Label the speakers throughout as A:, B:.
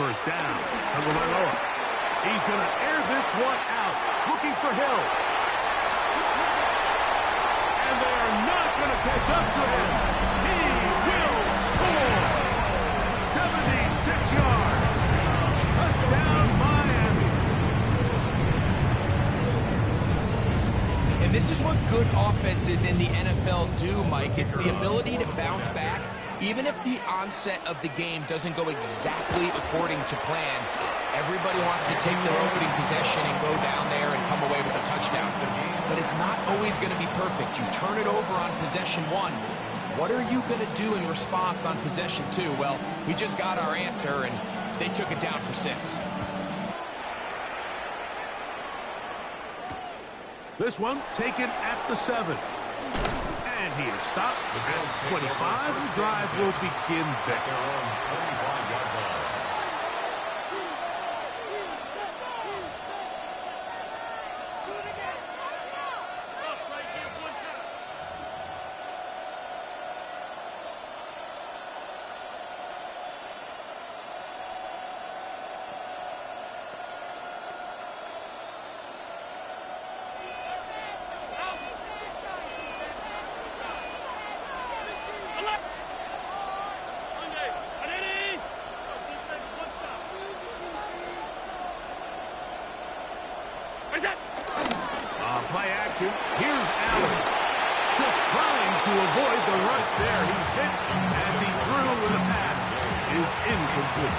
A: first down. Tagovailoa. He's going to air this one out. Looking for Hill. And they are not going to catch up to him. He will score. 76 yards. Touchdown, Miami.
B: And this is what good offenses in the NFL do, Mike. It's the ability to bounce back, even if the onset of the game doesn't go exactly according to plan. Everybody wants to take their opening possession and go down there and come away with a touchdown. But it's not always going to be perfect. You turn it over on possession one. What are you going to do in response on possession two? Well, we just got our answer, and they took it down for 6.
A: This one taken at the 7. And he is stopped at 25. The drive will begin there. Play action. Here's Allen. Just trying to avoid the rush there. He's hit as he threw with a pass. Is incomplete.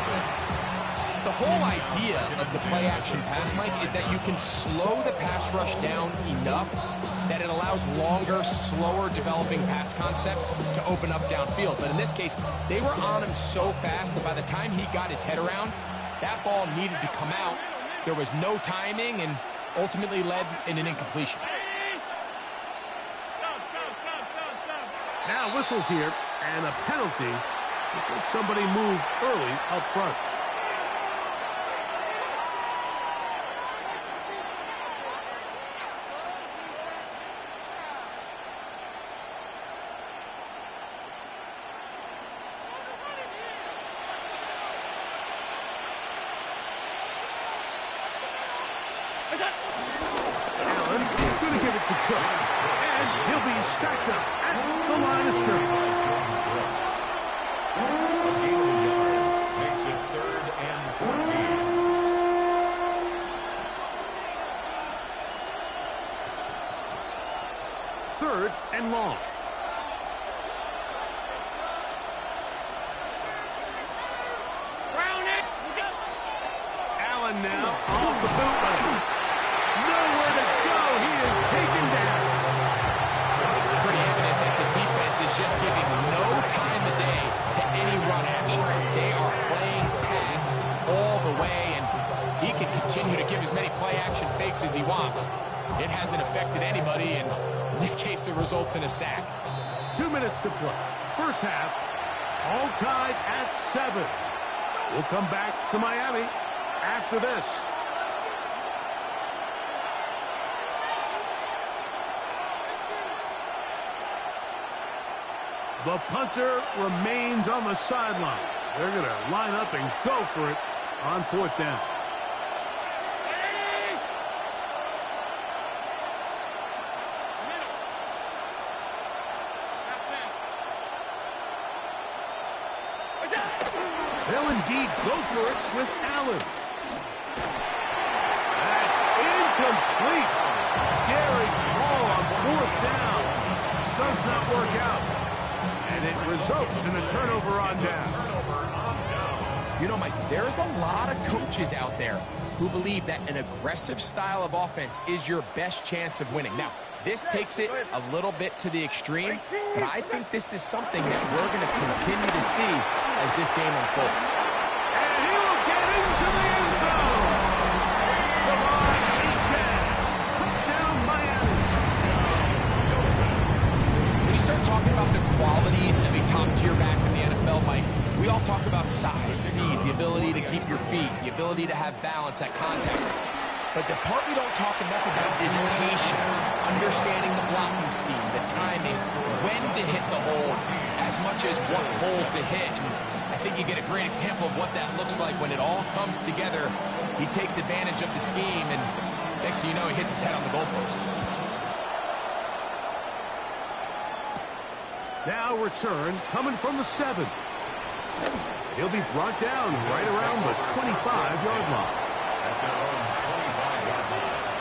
B: The whole idea of the play action pass, Mike, is that you can slow the pass rush down enough that it allows longer, slower developing pass concepts to open up downfield. But in this case, they were on him so fast that by the time he got his head around, that ball needed to come out. There was no timing and ultimately led in an incompletion.
A: Now whistles here and a penalty because somebody moved early up front. Allen is going to give it to Cook, and he'll be stacked up at the line of scrimmage.
C: Makes it 3rd and 14.
A: 3rd and long. Allen now off the bootleg. Nowhere to go. He is taken down.
B: Pretty evident that the defense is just giving no time of day to any run action. They are playing pass all the way, and he can continue to give as many play action fakes as he wants. It hasn't affected anybody, and in this case, it results in a sack.
A: 2 minutes to play. First half, all tied at 7. We'll come back to Miami after this. The punter remains on the sideline. They're going to line up and go for it on 4th down. They'll indeed go for it with Allen. That's incomplete. Derek Hall on 4th down. Does not work out. And it results in a turnover on down.
B: You know, Mike, there's a lot of coaches out there who believe that an aggressive style of offense is your best chance of winning. Now, this takes it a little bit to the extreme, but I think this is something that we're going to continue to see as this game unfolds.
A: And he will get into the end zone. Lamar Jackson. Touchdown, Miami.
B: When you start talking about the qualities of a top-tier back in the NFL, Mike, we all talk about size, speed, the ability to keep your feet, the ability to have balance at contact. But the part we don't talk enough about is patience, understanding the blocking scheme, the timing, when to hit the hole, as much as what hole to hit. And I think you get a great example of what that looks like when it all comes together. He takes advantage of the scheme, and next thing you know, he hits his head on the goalpost.
A: Now return coming from the 7. He'll be brought down right around the 25-yard line.
C: At their own 25-yard line.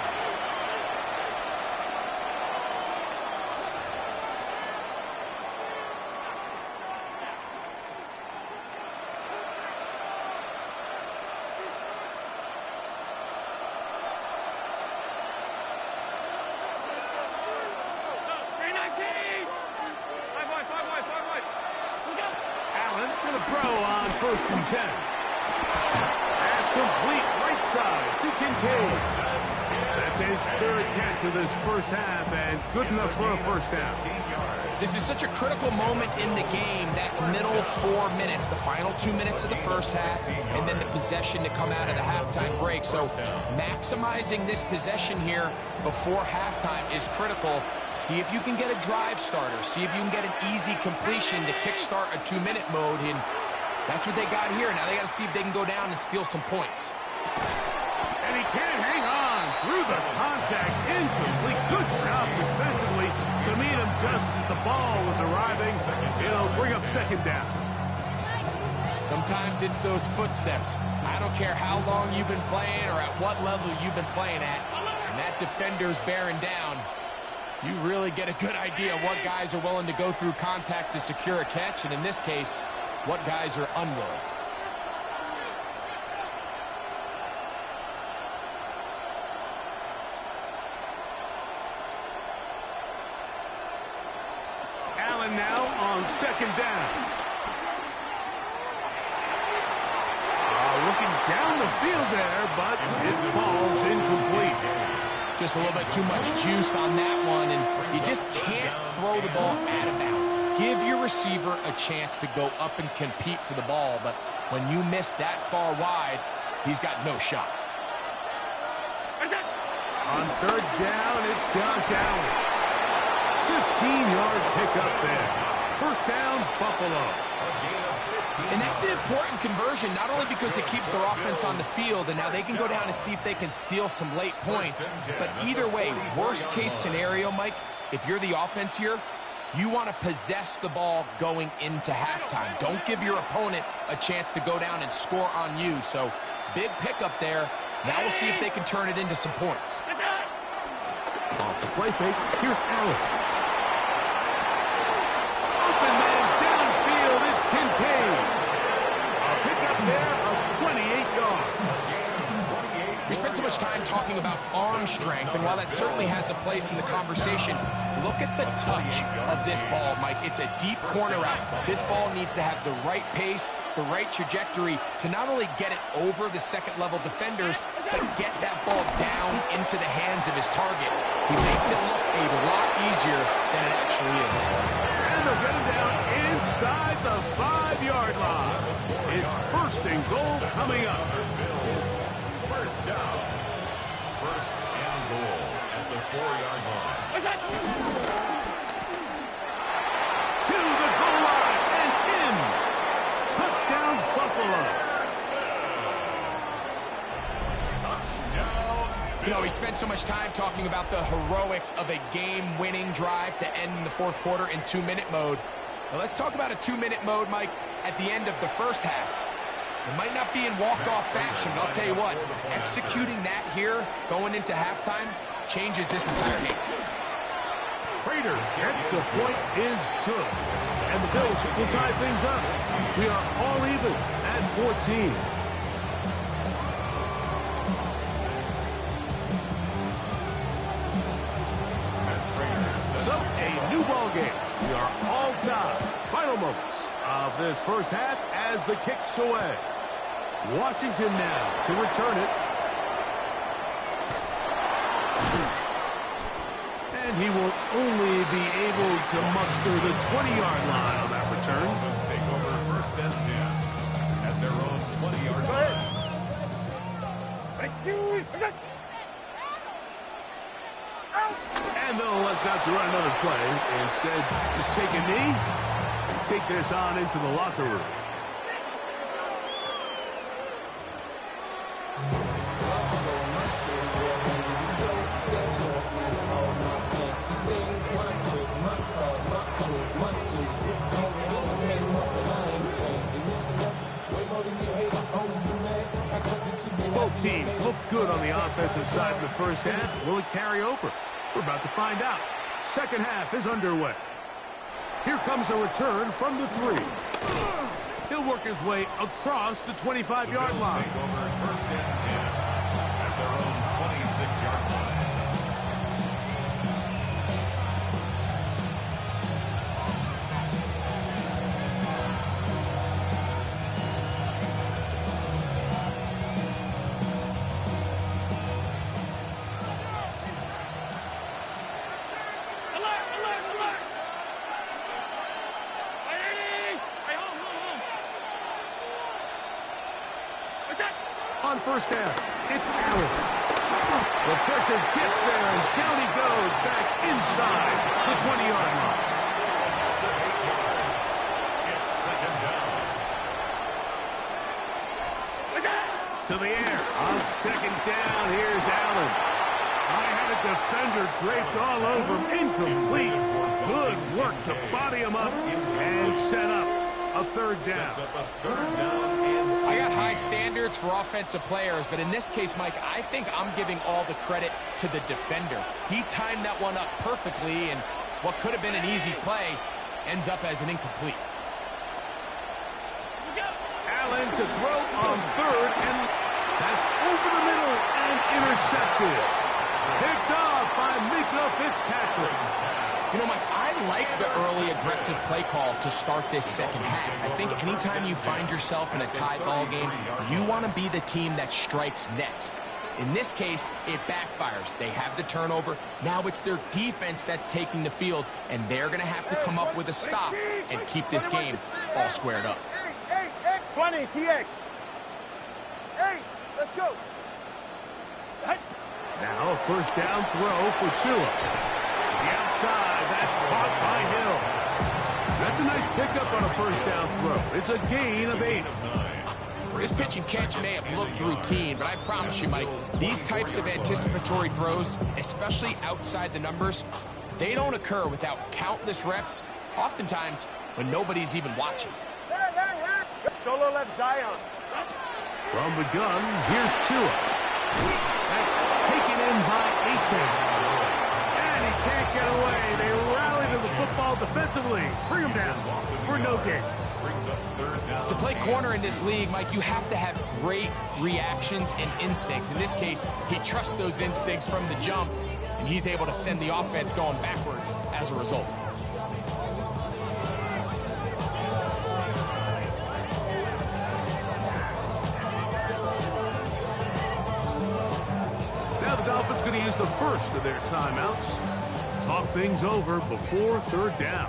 A: Allen with a throw on 1st and 10. Pass complete right side to Kincaid. That's his 3rd catch of this first half, and good enough for a first down.
B: This is such a critical moment in the game, that middle 4 minutes, the final 2 minutes of the first half, and then the possession to come out of the halftime break. So maximizing this possession here before halftime is critical. See if you can get a drive starter. See if you can get an easy completion to kickstart a 2-minute mode, and that's what they got here. Now they got to see if they can go down and steal some points.
A: And he can't hang on through the contact. Incomplete. Good job defensively to meet him just as the ball was arriving. It'll bring up 2nd down.
B: Sometimes it's those footsteps. I don't care how long you've been playing or at what level you've been playing at, and that defender's bearing down. You really get a good idea of what guys are willing to go through contact to secure a catch, and in this case, what guys are unwilling.
A: Allen now on 2nd down. Looking down the field there, but it falls incomplete.
B: Just a little bit too much juice on that one, and you just can't throw the ball out of bounds. Give your receiver a chance to go up and compete for the ball, but when you miss that far wide, he's got no shot.
A: On 3rd down, it's Josh Allen. 15-yard pickup there. 1st down, Buffalo.
B: And that's an important conversion, not only because it keeps their offense on the field, and now they can go down and see if they can steal some late points. But either way, worst-case scenario, Mike, if you're the offense here, you want to possess the ball going into halftime. Don't give your opponent a chance to go down and score on you. So, big pickup there. Now we'll see if they can turn it into some points.
A: Off the play fake, here's Allen. Open man downfield, it's Kincaid. A pickup there of 28 yards.
B: We spent so much time talking about arm strength, and while that certainly has a place in the conversation, look at the touch of this ball, Mike. It's a deep corner out. This ball needs to have the right pace, the right trajectory to not only get it over the second-level defenders, but get that ball down into the hands of his target. He makes it look a lot easier than it actually is.
A: And they'll get him down inside the 5-yard line. It's 1st and goal coming up.
C: First down. 1st and goal at the 4-yard line.
A: To the goal line and in. Touchdown, Buffalo.
B: You know, we spent so much time talking about the heroics of a game-winning drive to end in the 4th quarter in 2-minute mode. Now let's talk about a 2-minute mode, Mike, at the end of the first half. It might not be in walk-off fashion, but I'll tell you what, executing that here, going into halftime, changes this entire game.
A: Prater gets the point is good. And the Bills will tie things up. We are all even at 14. So, a new ball game. We are all tied. Final moments of this first half as the kick's away. Washington now to return it. And he will only be able to muster the 20-yard line on that return.
C: Let's take over 1st and 10 at their own 20-yard line.
A: And they'll elect not to run another play. Instead, just take a knee and take this on into the locker room. Both teams look good on the offensive side in the first half. Will it carry over? We're about to find out. Second half is underway. Here comes a return from the 3. He'll work his way across the 25-yard line.
C: Take over first and 10 at their own 26-yard line.
A: On first down, it's Allen. The pressure gets there, and down he goes back inside the 20-yard line.
C: It's second down.
A: To the air. On second down, here's Allen. I had a defender draped all over him. Incomplete. Good work to body him up and set up a third down.
C: Sets up a third down.
B: I got high standards for offensive players, but in this case, Mike, I think I'm giving all the credit to the defender. He timed that one up perfectly, and what could have been an easy play ends up as an incomplete.
A: Allen to throw on third, and that's over the middle and intercepted. Picked off by Minkah Fitzpatrick.
B: You know, Mike, I like the early aggressive play call to start this second half. I think anytime you find yourself in a tie ball game, you want to be the team that strikes next. In this case, it backfires. They have the turnover. Now it's their defense that's taking the field, and they're going to have to come up with a stop and keep this game all squared up.
D: 20, TX. Hey, let's go.
A: Now a first down throw for Tua. The outside, that's caught by Hill. That's a nice pickup on a first down throw. It's a gain of 8.
B: This pitch and catch may have looked routine, but I promise you, Mike, these types of anticipatory throws, especially outside the numbers, they don't occur without countless reps, oftentimes when nobody's even watching.
D: Solo left Zion.
A: From the gun, here's Tua. That's taken in by Achane. And he can't get away. They rally to the football defensively. Bring him down for no gain.
B: To play corner in this league, Mike, you have to have great reactions and instincts. In this case, he trusts those instincts from the jump, and he's able to send the offense going backwards as a result.
A: Now the Dolphins going to use the first of their timeouts. Talk things over before third down.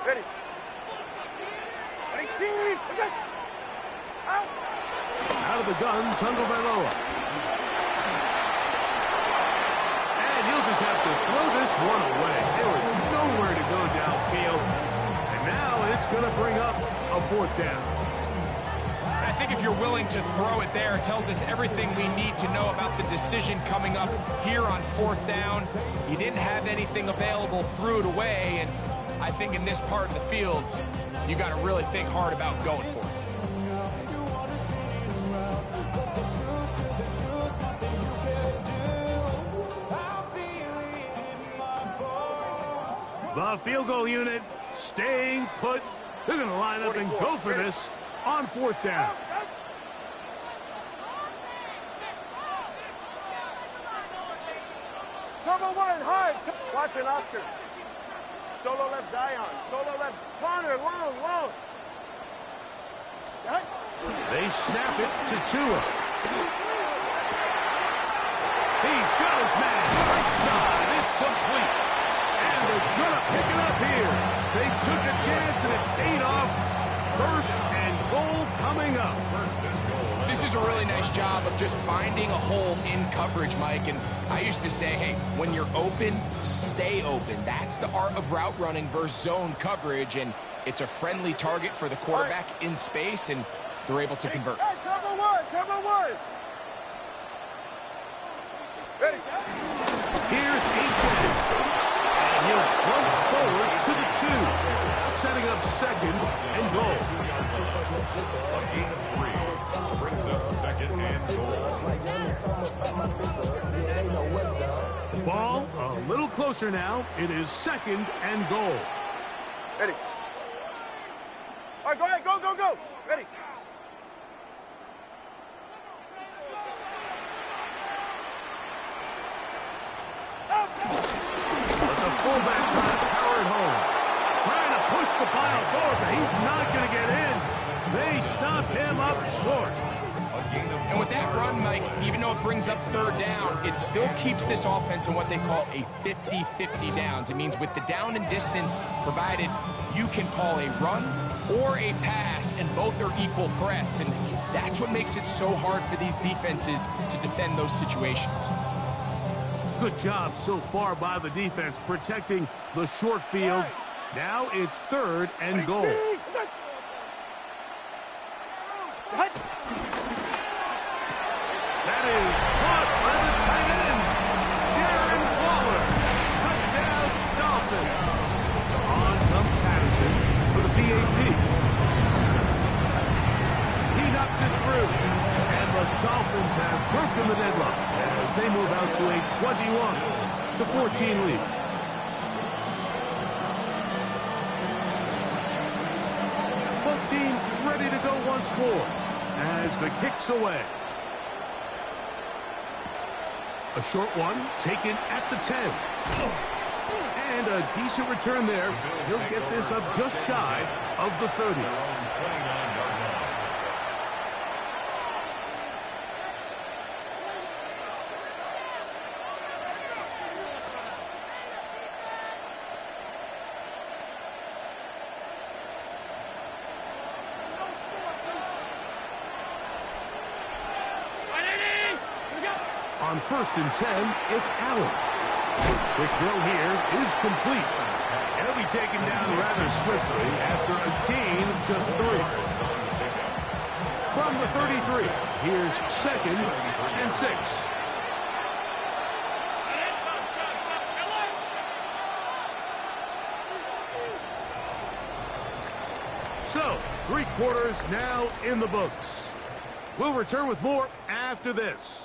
D: Ready. 18. Okay. Out.
A: Out of the gun, Tagovailoa. And he'll just have to throw this one away. There was nowhere to go downfield. And now it's going to bring up a fourth down.
B: I think if you're willing to throw it there, it tells us everything we need to know about the decision coming up here on fourth down. You didn't have anything available, threw it away, and I think in this part of the field, you got to really think hard about going for it.
A: The field goal unit staying put. They're going to line up and go for this on fourth down.
D: Turbo one, hard. Watson, Oscar. Solo left Zion. Solo left Connor. Long. Set.
A: They snap it to Tua. He's got his man right side. It's complete. And they're going to pick it up here. They took a chance, and it paid off. First and goal coming up.
C: First and goal.
B: This is a really nice job of just finding a hole in coverage, Mike. And I used to say, hey, when you're open, stay open. That's the art of route running versus zone coverage. And it's a friendly target for the quarterback in space, and they're able to convert.
D: Hey, cover one. Ready,
A: Here's H.A. And he'll plunge forward to the 2. Setting up second and goal.
C: A gain of 3 brings up second and goal.
A: Ball a little closer now. It is second and goal.
D: Ready. All right, go ahead. Go. Ready.
A: But the fullback trying to power it home. Trying to push the pile forward, but he's not going to get in. They stop him up short.
B: And with that run, Mike, even though it brings up third down, it still keeps this offense in what they call a 50-50 downs. It means with the down and distance provided, you can call a run or a pass, and both are equal threats. And that's what makes it so hard for these defenses to defend those situations.
A: Good job so far by the defense protecting the short field. Now it's third and goal. That is caught by the tight end, Darren Waller. Touchdown, Dolphins. On comes Patterson for the PAT. He knocks it through. And the Dolphins have broken the deadlock as they move out to a 21-14 lead. Both teams ready to go once more as the kick's away. A short one taken at the 10. And a decent return there. He'll get this up just shy of the 30. On first and 10, it's Allen. Quick throw here is complete. And he'll be taken down rather swiftly after a gain of just 3. From the 33, here's second and 6. So, 3 quarters now in the books. We'll return with more after this.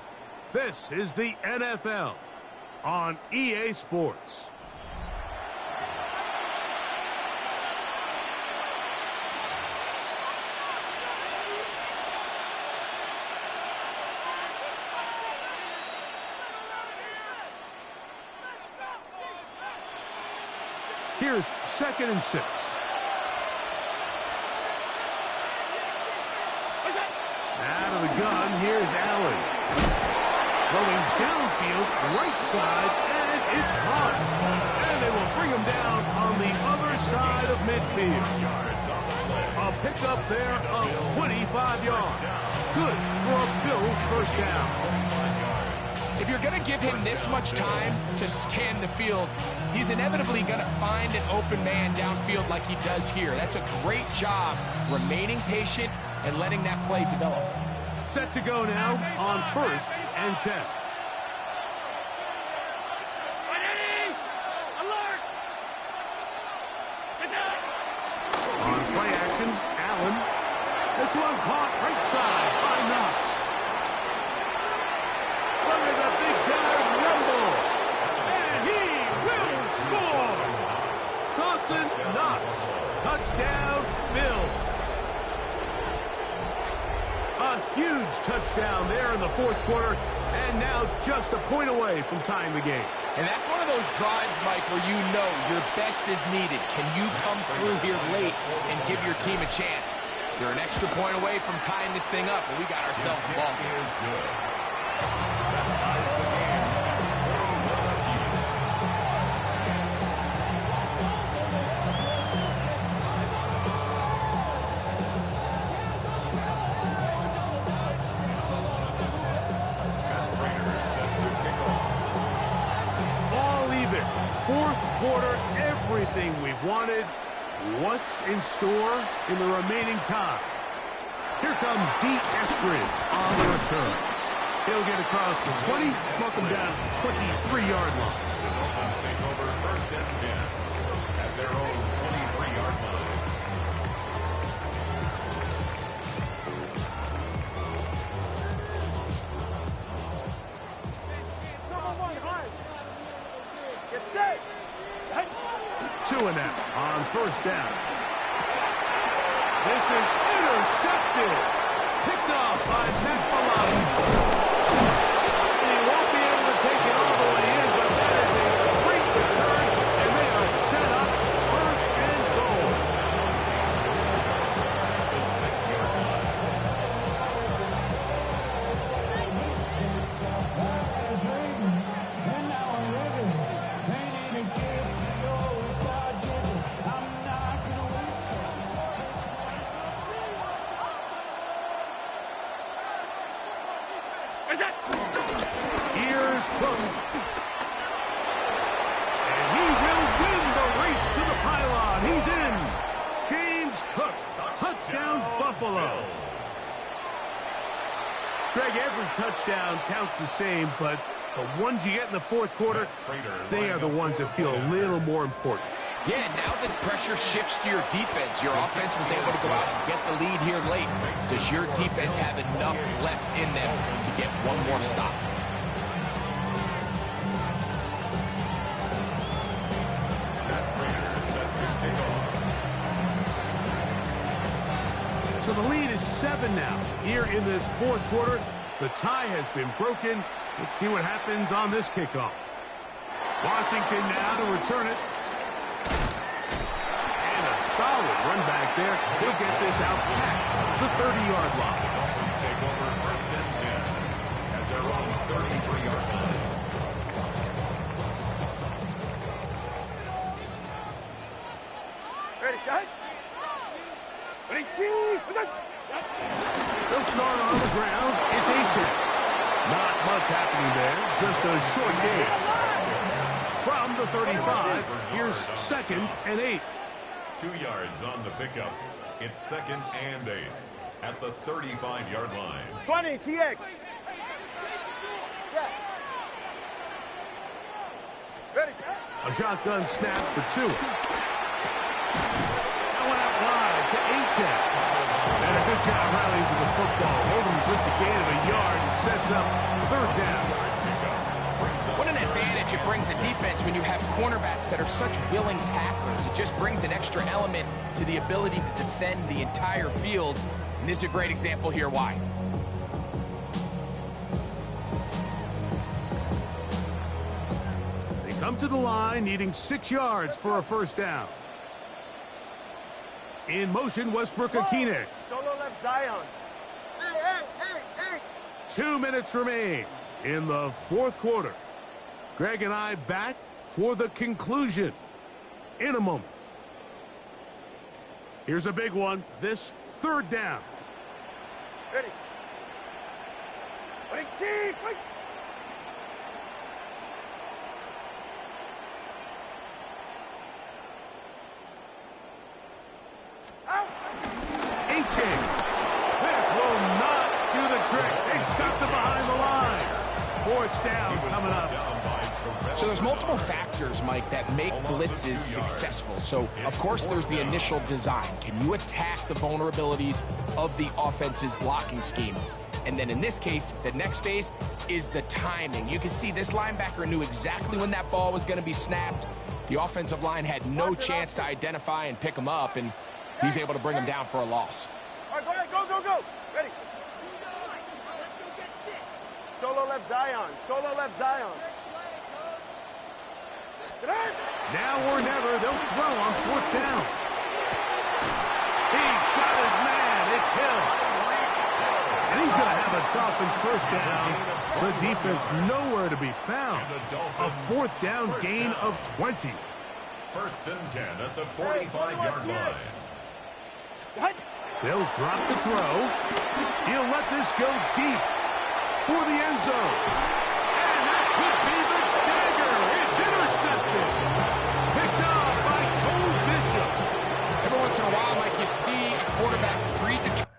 A: This is the NFL on EA Sports. Here's second and 6. Out of the gun, here's Allen. Going downfield, right side, and it's caught. And they will bring him down on the other side of midfield. A pickup there of 25 yards. Good for a Bills first down.
B: If you're going to give him this much time to scan the field, he's inevitably going to find an open man downfield like he does here. That's a great job remaining patient and letting that play develop.
A: Set to go now on first and 10. On play action, Allen. This one caught right side by Knox. Look at the big guy rumble. And he will score. Dawson Knox. Touchdown, Bills. A huge touchdown there in the fourth quarter, and now just a point away from tying the game.
B: And that's one of those drives, Mike, where you know your best is needed. Can you come through here late and give your team a chance? You're an extra point away from tying this thing up, and we got ourselves a ball.
A: in store in the remaining time. Here comes D. Eskridge on the return. He'll get across the 20, buck him down to the 23-yard line.
C: Dolphins take over first and 10 at their own 23-yard line.
D: Get set.
A: Two and out on first down. This is intercepted. Picked off by Matt Milano. And he won't be able to take it all the way in, but that is a great return, and they are set up first and goal.
C: The 6-yard line.
A: Here's Cook. And he will win the race to the pylon. He's in. James Cook. Touchdown, Buffalo. Greg, every touchdown counts the same, but the ones you get in the fourth quarter, they are the ones that feel a little more important.
B: Yeah, now that pressure shifts to your defense, your offense was able to go out and get the lead here late. Does your defense have enough left in them to get one more stop?
A: So the lead is 7 now. Here in this fourth quarter, the tie has been broken. Let's see what happens on this kickoff. Washington now to return it. And a solid run back there. He'll get this out past the 30-yard line.
C: Dolphins take over first and 10 at their own 33-yard line.
D: Ready, shot. Ready, team.
A: They'll start on the ground. It's Aiken. Not much happening there. Just a short gain. From the 35, here's 2nd and 8.
C: 2 yards on the pickup. It's 2nd and 8 at the 35-yard line.
D: 20, TX. Ready, shot.
A: A shotgun snap for 2. That went out wide to Aiken. And a good job rallying to the football. Holding just a gain of a yard and sets up 3rd down.
B: What an advantage it brings a defense when you have cornerbacks that are such willing tacklers. It just brings an extra element to the ability to defend the entire field. And this is a great example here why.
A: They come to the line needing 6 yards for a first down. In motion, Westbrook Akine.
D: Solo left Zion. Hey.
A: 2 minutes remain in the fourth quarter. Greg and I back for the conclusion in a moment. Here's a big one. This 3rd down.
D: Ready. Ready, team. Wait. Out.
A: 18. This will not do the trick. They stopped it behind the line. 4th down coming up.
B: So there's multiple factors, Mike, that make blitzes successful. So, of course, there's the initial design. Can you attack the vulnerabilities of the offense's blocking scheme? And then in this case, the next phase is the timing. You can see this linebacker knew exactly when that ball was going to be snapped. The offensive line had no chance to identify and pick him up, and he's able to bring him down for a loss.
D: All right, go. Ready. Solo left Zion.
A: Now or never, they'll throw on 4th down. He got his man. It's Hill. And he's going to have a Dolphins first down. The defense nowhere to be found. A 4th down gain of 20.
C: 1st and 10 at the 45-yard line.
A: They'll drop the throw. He'll let this go deep for the end zone. And that could be the dagger. It's intercepted. Picked off by Cole Bishop.
B: Every once in a while, you see a quarterback predetermined.